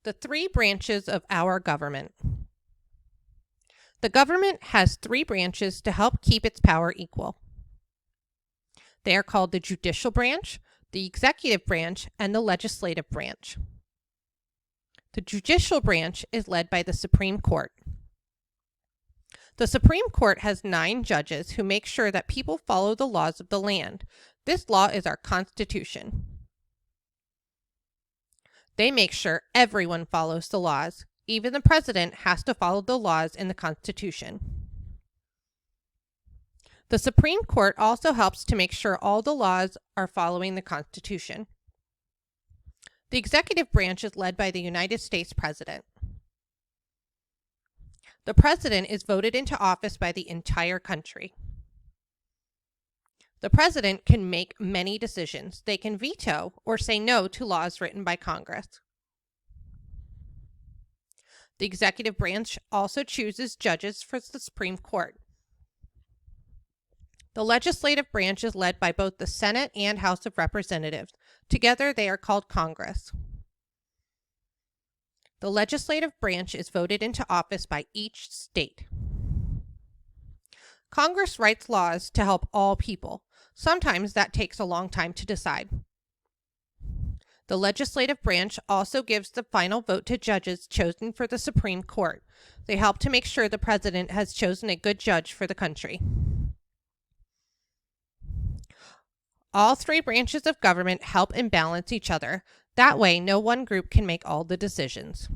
The three branches of our government. The government has three branches to help keep its power equal. They are called the judicial branch, the executive branch, and the legislative branch. The judicial branch is led by the Supreme Court. The Supreme Court has 9 judges who make sure that people follow the laws of the land. This law is our Constitution. They make sure everyone follows the laws. Even the president has to follow the laws in the Constitution. The Supreme Court also helps to make sure all the laws are following the Constitution. The executive branch is led by the United States President. The president is voted into office by the entire country. The president can make many decisions. They can veto or say no to laws written by Congress. The executive branch also chooses judges for the Supreme Court. The legislative branch is led by both the Senate and House of Representatives. Together, they are called Congress. The legislative branch is voted into office by each state. Congress writes laws to help all people. Sometimes that takes a long time to decide. The legislative branch also gives the final vote to judges chosen for the Supreme Court. They help to make sure the president has chosen a good judge for the country. All three branches of government help and balance each other. That way, no one group can make all the decisions.